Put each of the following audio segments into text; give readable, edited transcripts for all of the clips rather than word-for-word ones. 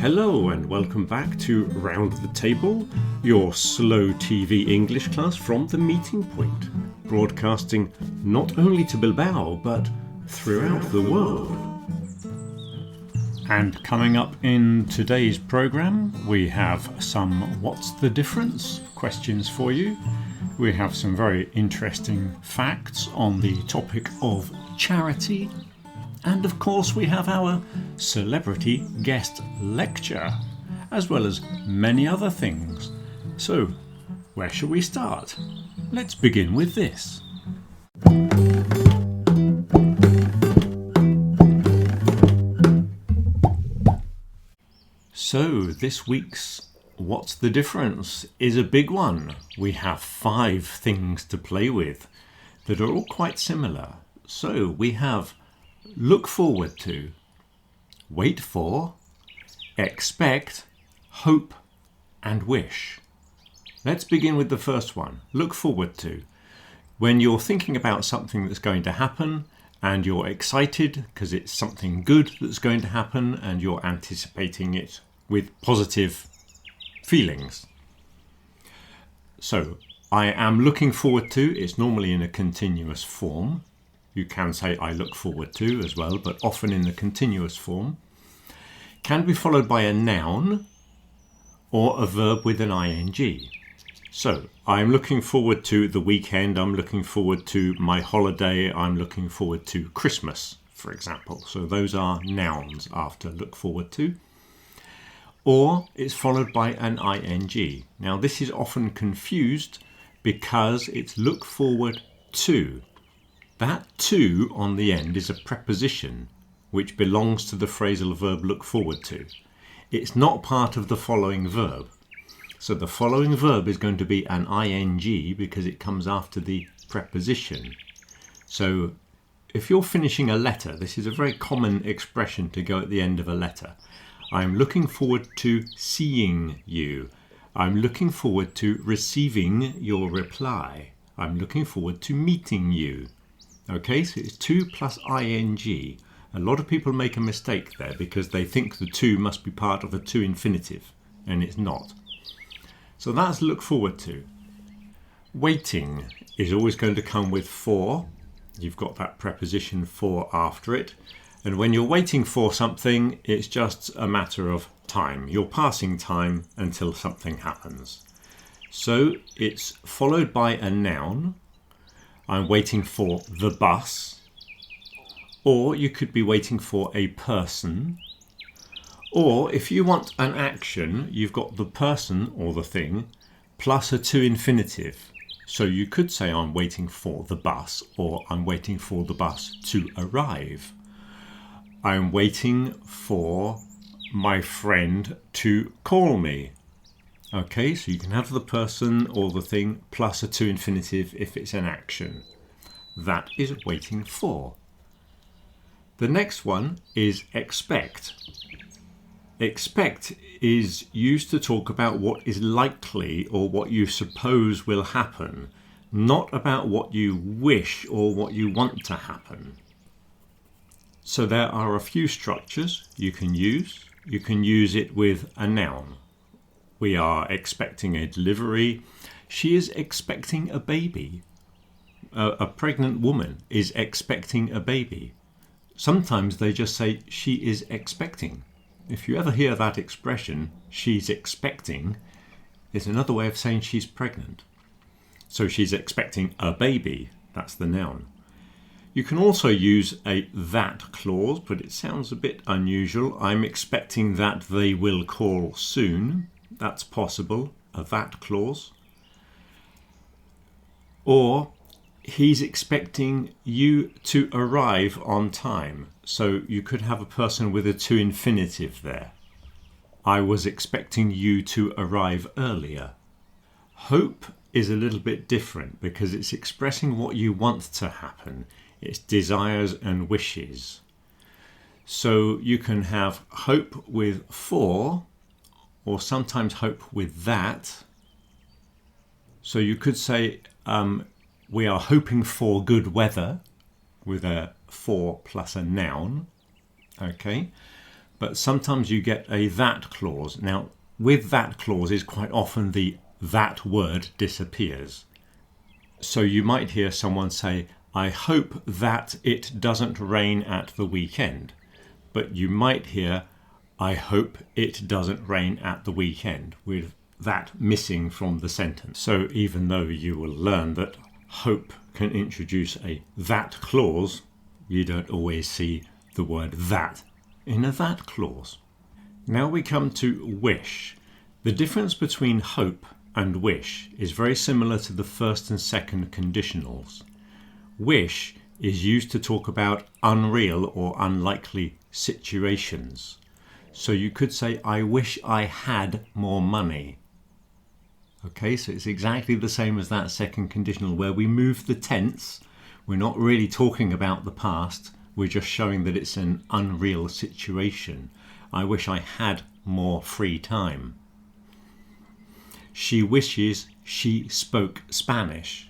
Hello and welcome back to Round the Table, your slow TV English class from the Meeting Point, broadcasting not only to Bilbao but throughout the world. And coming up in today's programme, we have some What's the Difference questions for you. We have some very interesting facts on the topic of charity. And of course we have our celebrity guest lecture, as well as many other things. So, where shall we start? Let's begin with this. So, this week's What's the Difference is a big one. We have 5 things to play with that are all quite similar. So, we have look forward to, wait for, expect, hope, and wish. Let's begin with the first one, look forward to. When you're thinking about something that's going to happen and you're excited because it's something good that's going to happen and you're anticipating it with positive feelings. So, I am looking forward to, it's normally in a continuous form. You can say I look forward to as well, but often in the continuous form. Can be followed by a noun or a verb with an ing. So, I'm looking forward to the weekend, I'm looking forward to my holiday, I'm looking forward to Christmas, for example. So those are nouns after look forward to. Or it's followed by an ing. Now this is often confused because it's look forward to. That to on the end is a preposition which belongs to the phrasal verb look forward to. It's not part of the following verb. So the following verb is going to be an ing because it comes after the preposition. So if you're finishing a letter, this is a very common expression to go at the end of a letter. I'm looking forward to seeing you. I'm looking forward to receiving your reply. I'm looking forward to meeting you. Okay, so it's to plus ing. A lot of people make a mistake there because they think the to must be part of a to infinitive, and it's not. So that's look forward to. Waiting is always going to come with for. You've got that preposition for after it. And when you're waiting for something, it's just a matter of time. You're passing time until something happens. So it's followed by a noun. I'm waiting for the bus, or you could be waiting for a person, or if you want an action, you've got the person or the thing plus a to infinitive. So you could say I'm waiting for the bus, or I'm waiting for the bus to arrive. I'm waiting for my friend to call me. Okay, so you can have the person or the thing plus a to infinitive if it's an action. That is waiting for. The next one is expect. Expect is used to talk about what is likely or what you suppose will happen, not about what you wish or what you want to happen. So there are a few structures you can use. You can use it with a noun. We are expecting a delivery. She is expecting a baby. A pregnant woman is expecting a baby. Sometimes they just say she is expecting. If you ever hear that expression, she's expecting, it's another way of saying she's pregnant. So she's expecting a baby. That's the noun. You can also use a that clause, but it sounds a bit unusual. I'm expecting that they will call soon. That's possible, a that clause. Or he's expecting you to arrive on time. So you could have a person with a to infinitive there. I was expecting you to arrive earlier. Hope is a little bit different because it's expressing what you want to happen. It's desires and wishes. So you can have hope with for, or sometimes hope with that. So you could say, we are hoping for good weather with a for plus a noun. Okay. but sometimes you get a that clause. Now, with that clauses, quite often the that word disappears. So you might hear someone say, I hope that it doesn't rain at the weekend. But you might hear, I hope it doesn't rain at the weekend, with that missing from the sentence. So even though you will learn that hope can introduce a that clause, you don't always see the word that in a that clause. Now we come to wish. The difference between hope and wish is very similar to the first and second conditionals. Wish is used to talk about unreal or unlikely situations. So you could say, I wish I had more money. Okay, so it's exactly the same as that second conditional where we move the tense. We're not really talking about the past. We're just showing that it's an unreal situation. I wish I had more free time. She wishes she spoke Spanish.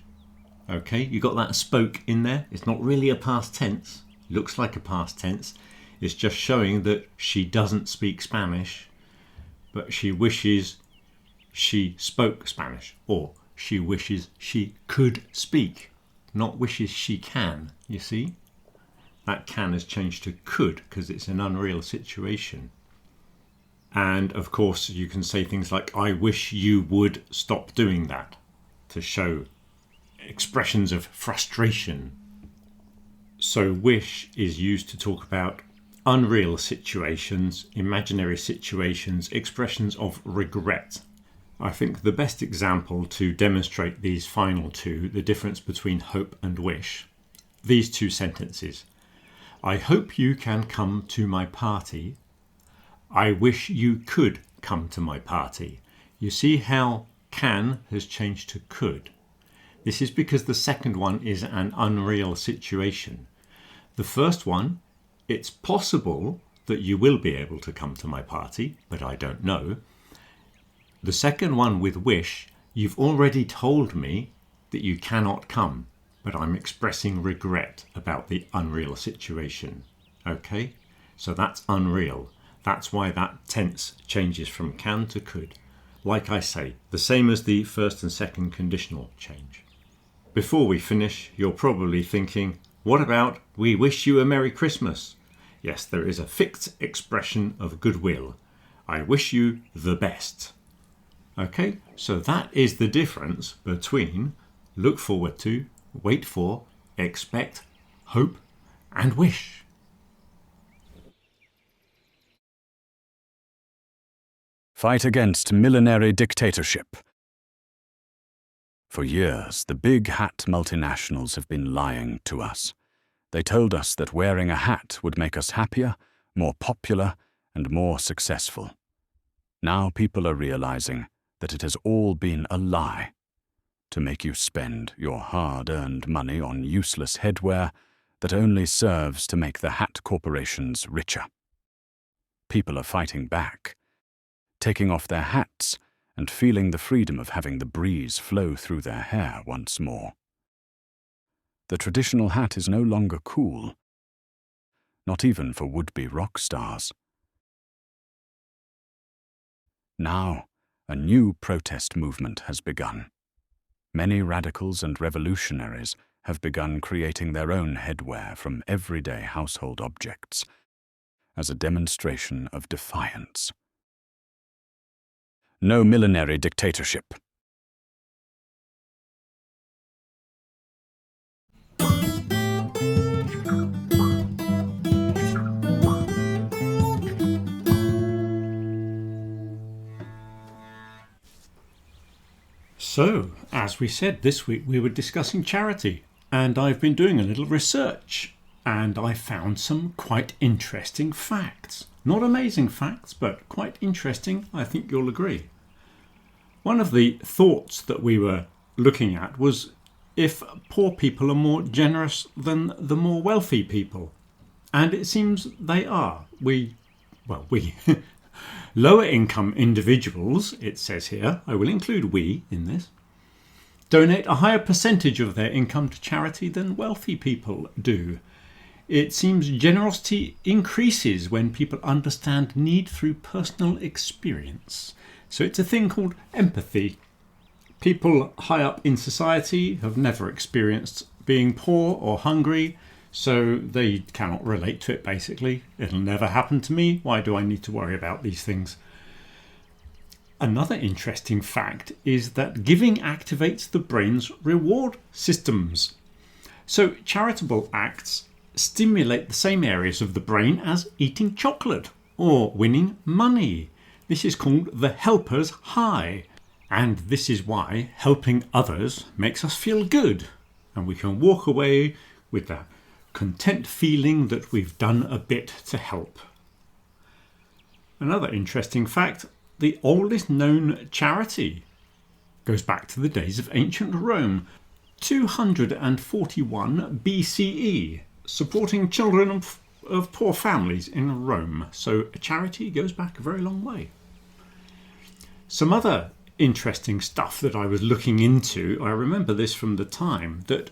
Okay, you got that spoke in there. It's not really a past tense. Looks like a past tense. It's just showing that she doesn't speak Spanish, but she wishes she spoke Spanish, or she wishes she could speak, not wishes she can, you see? That can has changed to could because it's an unreal situation. And of course you can say things like, I wish you would stop doing that, to show expressions of frustration. So wish is used to talk about unreal situations, imaginary situations, expressions of regret. I think the best example to demonstrate these final two, the difference between hope and wish, these two sentences. I hope you can come to my party. I wish you could come to my party. You see how can has changed to could. This is because the second one is an unreal situation. The first one, it's possible that you will be able to come to my party, but I don't know. The second one with wish, you've already told me that you cannot come, but I'm expressing regret about the unreal situation. Okay, so that's unreal. That's why that tense changes from can to could. Like I say, the same as the first and second conditional change. Before we finish, you're probably thinking, what about we wish you a Merry Christmas? Yes, there is a fixed expression of goodwill. I wish you the best. Okay, so that is the difference between look forward to, wait for, expect, hope, and wish. Fight against millenary dictatorship. For years, the big hat multinationals have been lying to us. They told us that wearing a hat would make us happier, more popular, and more successful. Now people are realizing that it has all been a lie to make you spend your hard-earned money on useless headwear that only serves to make the hat corporations richer. People are fighting back, taking off their hats and feeling the freedom of having the breeze flow through their hair once more. The traditional hat is no longer cool, not even for would-be rock stars. Now, a new protest movement has begun. Many radicals and revolutionaries have begun creating their own headwear from everyday household objects as a demonstration of defiance. No millenary dictatorship. So, as we said, this week we were discussing charity, and I've been doing a little research, and I found some quite interesting facts. Not amazing facts, but quite interesting, I think you'll agree. One of the thoughts that we were looking at was if poor people are more generous than the more wealthy people. And it seems they are. We lower income individuals, it says here, I will include we in this, donate a higher percentage of their income to charity than wealthy people do. It seems generosity increases when people understand need through personal experience. So it's a thing called empathy. People high up in society have never experienced being poor or hungry, so they cannot relate to it basically. It'll never happen to me. Why do I need to worry about these things? Another interesting fact is that giving activates the brain's reward systems. So charitable acts stimulate the same areas of the brain as eating chocolate or winning money. This is called the helper's high. And this is why helping others makes us feel good. And we can walk away with that content feeling that we've done a bit to help. Another interesting fact, the oldest known charity goes back to the days of ancient Rome, 241 BCE, supporting children of poor families in Rome. So a charity goes back a very long way. Some other interesting stuff that I was looking into, I remember this from the time, that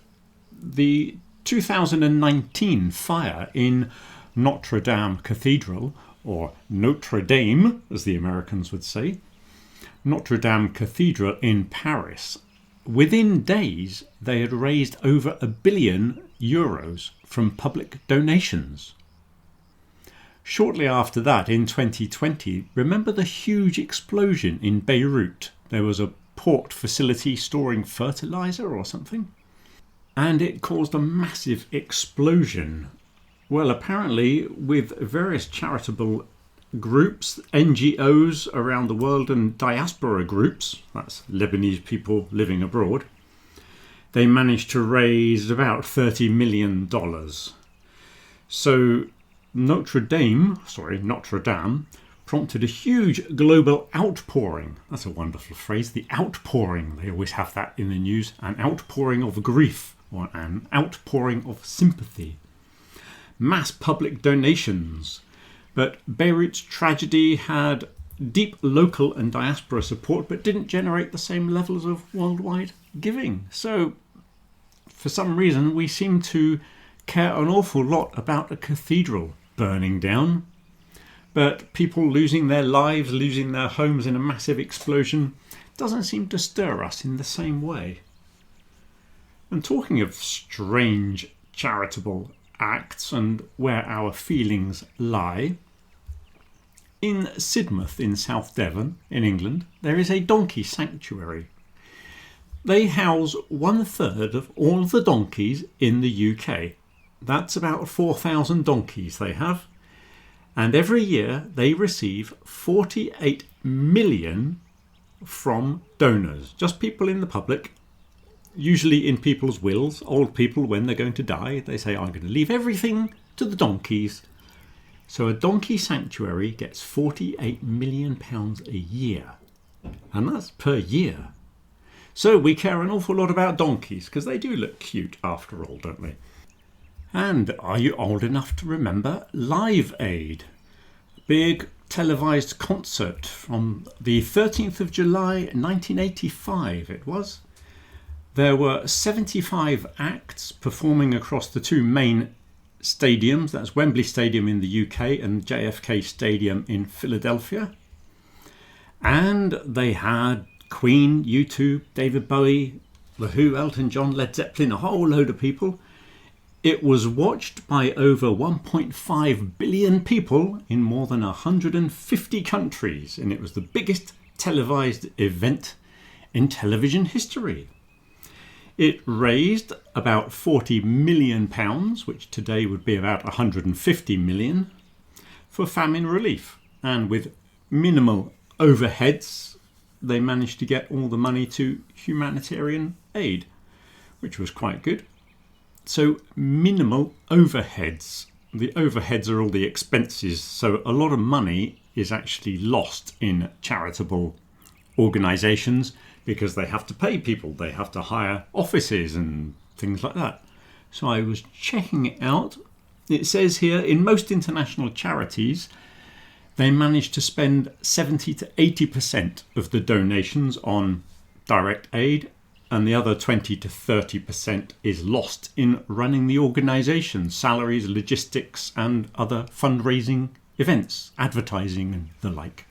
the 2019 fire in Notre Dame Cathedral, or Notre Dame as the Americans would say, Notre Dame Cathedral in Paris, within days they had raised over €1 billion from public donations. Shortly after that, in 2020, remember the huge explosion in Beirut? There was a port facility storing fertilizer or something, and it caused a massive explosion. Well, apparently with various charitable groups, NGOs around the world and diaspora groups, that's Lebanese people living abroad, they managed to raise about $30 million. So Notre Dame prompted a huge global outpouring. That's a wonderful phrase, the outpouring. They always have that in the news, an outpouring of grief or an outpouring of sympathy. Mass public donations. But Beirut's tragedy had deep local and diaspora support but didn't generate the same levels of worldwide giving. So for some reason we seem to care an awful lot about a cathedral burning down, but people losing their lives, losing their homes in a massive explosion doesn't seem to stir us in the same way. And talking of strange charitable acts and where our feelings lie, in Sidmouth in South Devon in England there is a donkey sanctuary. They house 1/3 of all the donkeys in the UK. That's about 4,000 donkeys they have, and every year they receive 48 million from donors, just people in the public, usually in people's wills. Old people, when they're going to die, they say, I'm going to leave everything to the donkeys. So a donkey sanctuary gets £48 million a year, and that's per year. So we care an awful lot about donkeys because they do look cute after all, don't they? And are you old enough to remember Live Aid? Big televised concert from the 13th of July 1985 it was. There were 75 acts performing across the two main stadiums, that's Wembley Stadium in the UK and JFK Stadium in Philadelphia. And they had Queen, U2, David Bowie, The Who, Elton John, Led Zeppelin, a whole load of people. It was watched by over 1.5 billion people in more than 150 countries, and it was the biggest televised event in television history. It raised about £40 million, which today would be about 150 million, for famine relief. And with minimal overheads, they managed to get all the money to humanitarian aid, which was quite good. So minimal overheads. The overheads are all the expenses, so a lot of money is actually lost in charitable organisations because they have to pay people, they have to hire offices and things like that. So I was checking it out. It says here, in most international charities, they manage to spend 70 to 80% of the donations on direct aid and the other 20 to 30% is lost in running the organisation, salaries, logistics and other fundraising events, advertising and the like.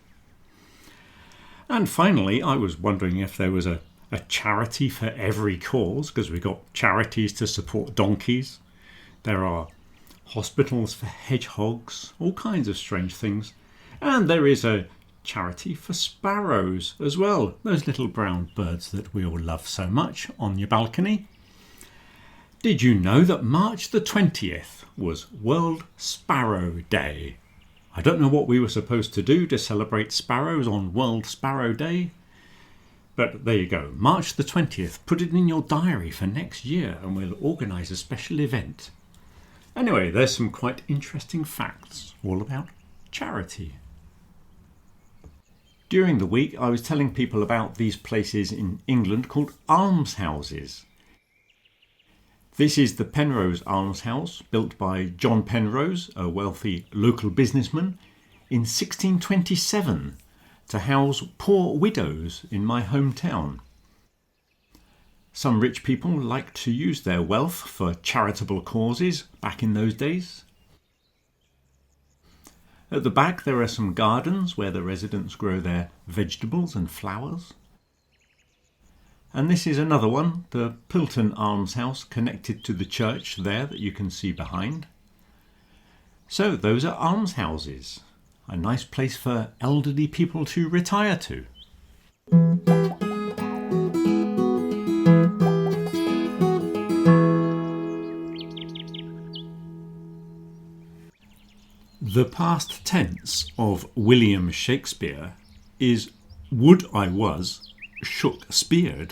And finally, I was wondering if there was a charity for every cause, because we've got charities to support donkeys, there are hospitals for hedgehogs, all kinds of strange things, and there is a charity for sparrows as well, those little brown birds that we all love so much on your balcony. Did you know that March the 20th was World Sparrow Day? I don't know what we were supposed to do to celebrate sparrows on World Sparrow Day, but there you go, March the 20th. Put it in your diary for next year and we'll organise a special event. Anyway, there's some quite interesting facts all about charity. During the week, I was telling people about these places in England called almshouses. This is the Penrose Almshouse, built by John Penrose, a wealthy local businessman, in 1627 to house poor widows in my hometown. Some rich people liked to use their wealth for charitable causes back in those days. At the back there are some gardens where the residents grow their vegetables and flowers. And this is another one, the Pilton Almshouse, connected to the church there that you can see behind. So those are almshouses, a nice place for elderly people to retire to. The past tense of William Shakespeare is would I was shook speared.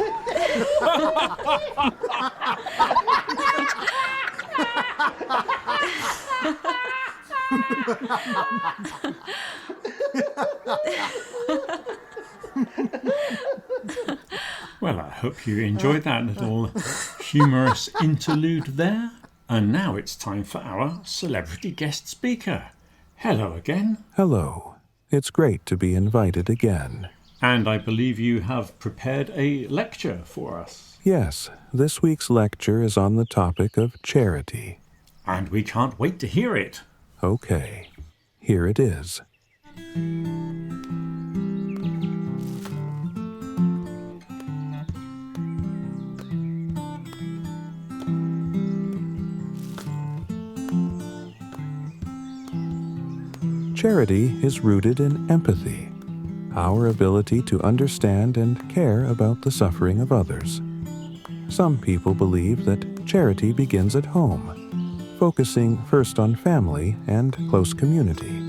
Well, I hope you enjoyed that little humorous interlude there. And now it's time for our celebrity guest speaker. Hello again. Hello. It's great to be invited again. And I believe you have prepared a lecture for us. Yes, this week's lecture is on the topic of charity. And we can't wait to hear it. Okay, here it is. Charity is rooted in empathy, our ability to understand and care about the suffering of others. Some people believe that charity begins at home, focusing first on family and close community.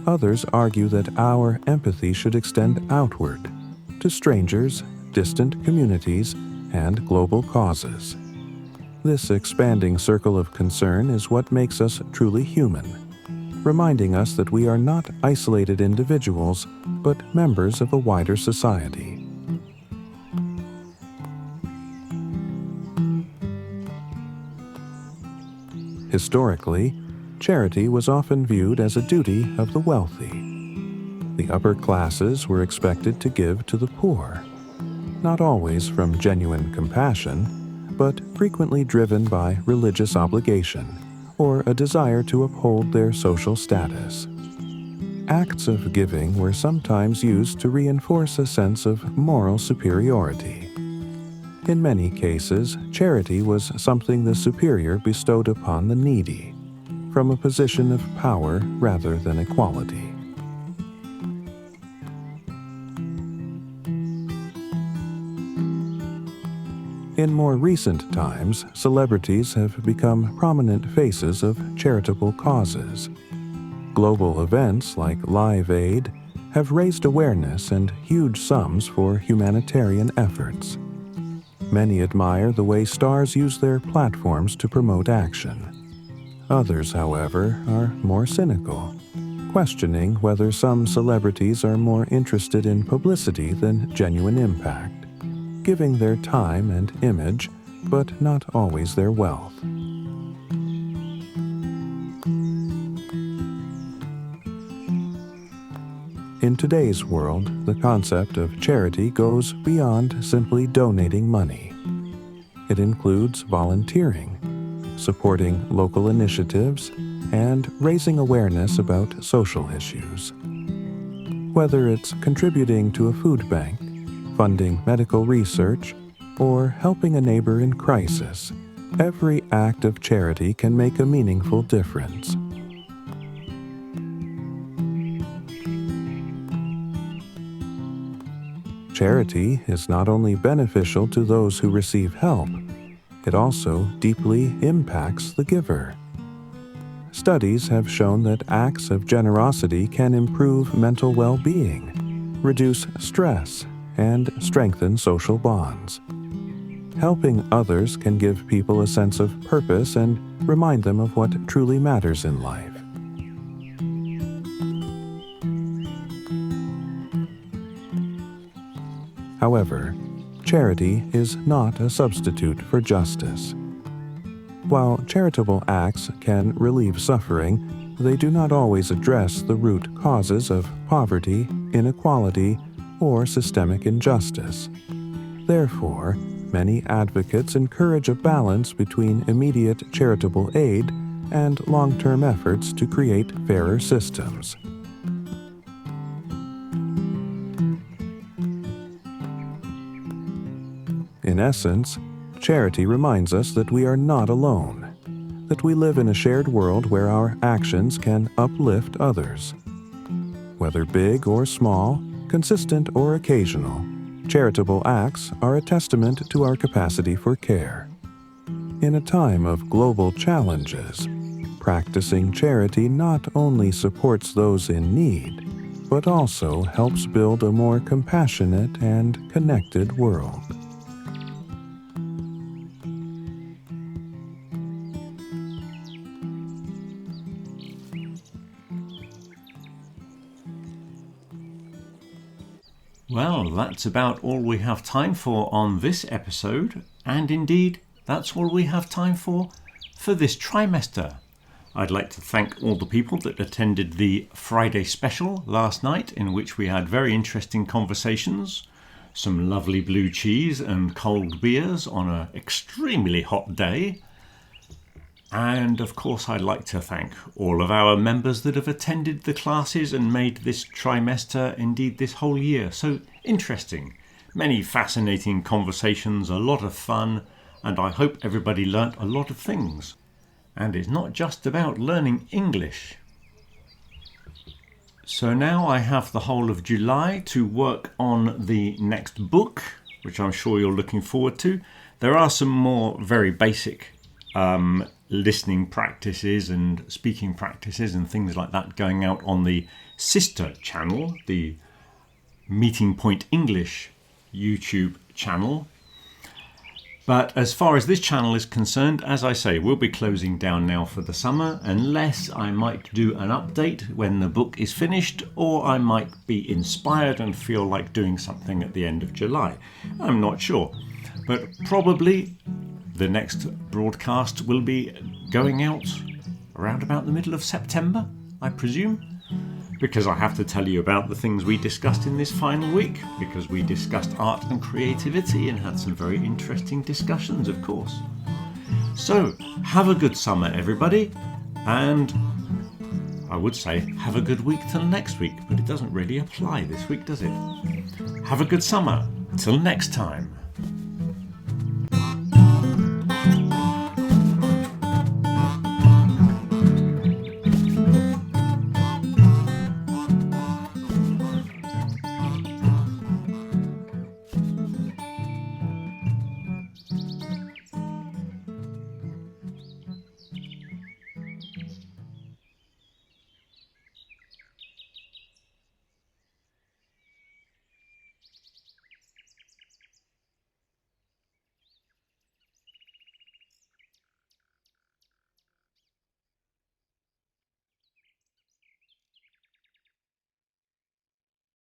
Others argue that our empathy should extend outward, to strangers, distant communities, and global causes. This expanding circle of concern is what makes us truly human, reminding us that we are not isolated individuals, but members of a wider society. Historically, charity was often viewed as a duty of the wealthy. The upper classes were expected to give to the poor, not always from genuine compassion, but frequently driven by religious obligation or a desire to uphold their social status. Acts of giving were sometimes used to reinforce a sense of moral superiority. In many cases, charity was something the superior bestowed upon the needy, from a position of power rather than equality. In more recent times, celebrities have become prominent faces of charitable causes. Global events like Live Aid have raised awareness and huge sums for humanitarian efforts. Many admire the way stars use their platforms to promote action. Others, however, are more cynical, questioning whether some celebrities are more interested in publicity than genuine impact, giving their time and image, but not always their wealth. In today's world, the concept of charity goes beyond simply donating money. It includes volunteering, supporting local initiatives, and raising awareness about social issues. Whether it's contributing to a food bank, funding medical research, or helping a neighbor in crisis, every act of charity can make a meaningful difference. Charity is not only beneficial to those who receive help, it also deeply impacts the giver. Studies have shown that acts of generosity can improve mental well-being, reduce stress, and strengthen social bonds. Helping others can give people a sense of purpose and remind them of what truly matters in life. However, charity is not a substitute for justice. While charitable acts can relieve suffering, they do not always address the root causes of poverty, inequality, or systemic injustice. Therefore, many advocates encourage a balance between immediate charitable aid and long-term efforts to create fairer systems. In essence, charity reminds us that we are not alone, that we live in a shared world where our actions can uplift others. Whether big or small, consistent or occasional, charitable acts are a testament to our capacity for care. In a time of global challenges, practicing charity not only supports those in need, but also helps build a more compassionate and connected world. Well, that's about all we have time for on this episode, and indeed, that's all we have time for this trimester. I'd like to thank all the people that attended the Friday special last night, in which we had very interesting conversations, some lovely blue cheese and cold beers on an extremely hot day. And of course, I'd like to thank all of our members that have attended the classes and made this trimester, indeed this whole year, so interesting. Many fascinating conversations, a lot of fun, and I hope everybody learnt a lot of things. And it's not just about learning English. So now I have the whole of July to work on the next book, which I'm sure you're looking forward to. There are some more very basic listening practices and speaking practices and things like that going out on the sister channel, the Meeting Point English YouTube channel. But as far as this channel is concerned, as I say, we'll be closing down now for the summer, unless I might do an update when the book is finished, or I might be inspired and feel like doing something at the end of July. I'm not sure, but probably the next broadcast will be going out around about the middle of September, I presume, because I have to tell you about the things we discussed in this final week, because we discussed art and creativity and had some very interesting discussions, of course. So, have a good summer, everybody, and I would say have a good week till next week, but it doesn't really apply this week, does it? Have a good summer. Till next time.